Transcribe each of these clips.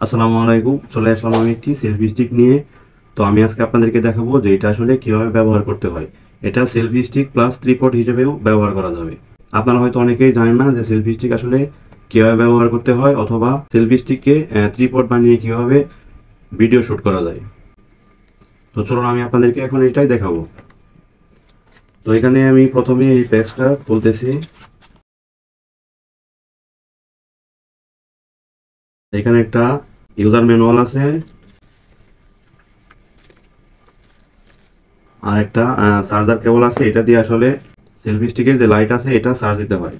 আসসালামু আলাইকুম। চলে আসলাম আমি একটি সেলফি স্টিক নিয়ে। তো আমি আজকে আপনাদেরকে দেখাবো যে এটা আসলে কিভাবে ব্যবহার করতে হয়। এটা সেলফি স্টিক প্লাস ট্রিপড হিসেবেও ব্যবহার করা যাবে। আপনারা হয়তো অনেকেই জানেন না যে সেলফি স্টিক আসলে কিভাবে ব্যবহার করতে হয়, অথবা সেলফি স্টিককে ট্রিপড বানিয়ে কিভাবে ভিডিও শুট করা যায়। তো চলুন আমি আপনাদেরকে এখন এটাই দেখাবো। তো এখানে আমি প্রথমে এই প্যাকেজটা খুলতেছি। এখানে একটা ইউজার ম্যানুয়াল আছে, আর একটা চার্জার কেবল আছে। এটা দিয়ে আসলে সেলফি স্টিকের যে লাইট আছে এটা চার্জ দিতে হয়।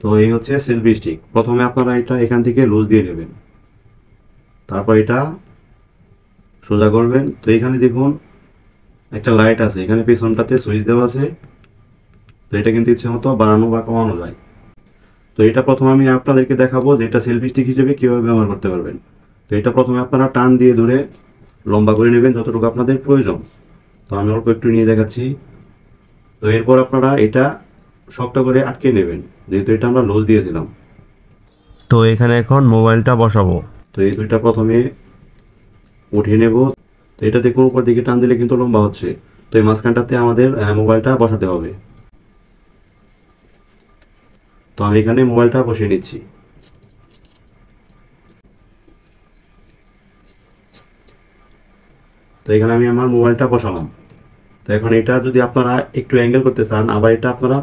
তো এই হচ্ছে সেলফি স্টিক। প্রথমে আপনারা এটা এখান থেকে লুজ দিয়ে নেবেন, তারপর এটা সোজা করবেন। তো এখানে দেখুন একটা লাইট আছে, এখানে পেছনটাতে সুইচ দেওয়া আছে। তো এটা কিন্তু ইচ্ছে মতো বাড়ানো বা কমানো যায়। তো এটা প্রথমে আমি আপনাদেরকে দেখাবো যে এটা সেলফি স্টিক হিসেবে কীভাবে ব্যবহার করতে পারবেন। তো এটা প্রথমে আপনারা টান দিয়ে ধরে লম্বা করে নেবেন যতটুকু আপনাদের প্রয়োজন। তো আমি অল্প একটু নিয়ে দেখাচ্ছি। তো এরপর আপনারা এটা শক্ত করে আটকে নেবেন, যেহেতু এটা আমরা লুজ দিয়েছিলাম। তো এখানে এখন মোবাইলটা বসাবো। তো এই দুইটা প্রথমে উঠিয়ে নেব। তো এটা দেখুন উপর দিকে টান দিলে কিন্তু লম্বা হচ্ছে। তো এই মাঝখানটাতে আমাদের মোবাইলটা বসাতে হবে। তো আমি এখানে মোবাইলটা বসিয়ে নিচ্ছি। তো এখানে আমি আমার মোবাইলটা বসালাম। তো এখন এটা যদি আপনারা একটু অ্যাঙ্গেল করতে চান, আবার এটা আপনারা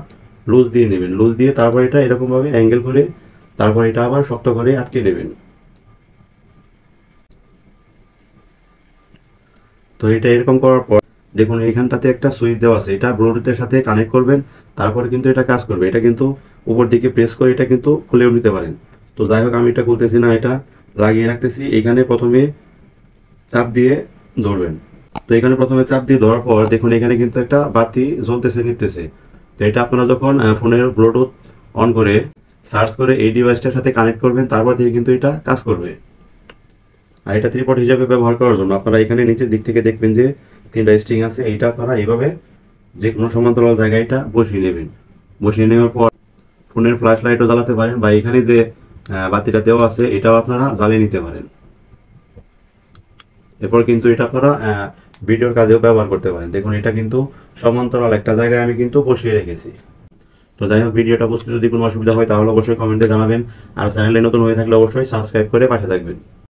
লুজ দিয়ে নেবেন। লুজ দিয়ে তারপর এটা এরকমভাবে অ্যাঙ্গেল করে তারপর এটা আবার শক্ত করে আটকে নেবেন। তো এটা এরকম করার পর দেখুন এইখানটাতে একটা সুইচ দেওয়া আছে, এটা ব্লুটুথের সাথে কানেক্ট করবেন। তারপরে কিন্তু এটা কাজ করবে। এটা কিন্তু উপর দিকে প্রেস করে এটা কিন্তু খুলেও নিতে পারেন। তো যাই হোক আমি এটা খুলতেছি না, এটা লাগিয়ে রাখতেছি। এখানে প্রথমে চাপ দিয়ে ধরবেন। তো এখানে প্রথমে চাপ দিয়ে ধরার পর দেখুন এখানে কিন্তু একটা বাতি জ্বলতেছে নিতেছে। তো এটা আপনারা যখন ফোনের ব্লুটুথ অন করে সার্চ করে এই ডিভাইসটার সাথে কানেক্ট করবেন, তারপর থেকে কিন্তু এটা কাজ করবে। আর এটা ত্রিপড হিসেবে ব্যবহার করার জন্য আপনারা এখানে নিচের দিক থেকে দেখবেন যে তিনটা স্ট্রিং আছে। এইটা আপনারা এইভাবে যে কোনো সমান্তরাল জায়গায় এটা বসিয়ে নেবেন। বসিয়ে নেওয়ার পর ফোনের ফ্ল্যাশ লাইটও জ্বালাতে পারেন, বা এখানে যে বাতিটা দেওয়া আছে এটাও আপনারা জ্বালিয়ে নিতে পারেন। এরপর কিন্তু এটা আপনারা ভিডিওর কাজেও ব্যবহার করতে পারেন। দেখুন এটা কিন্তু সমান্তরাল একটা জায়গায় আমি কিন্তু বসিয়ে রেখেছি। তো যাই হোক, ভিডিওটা বুঝতে যদি কোনো অসুবিধা হয় তাহলে অবশ্যই কমেন্টে জানাবেন। আর চ্যানেলে নতুন হয়ে থাকলে অবশ্যই সাবস্ক্রাইব করে পাশে থাকবেন।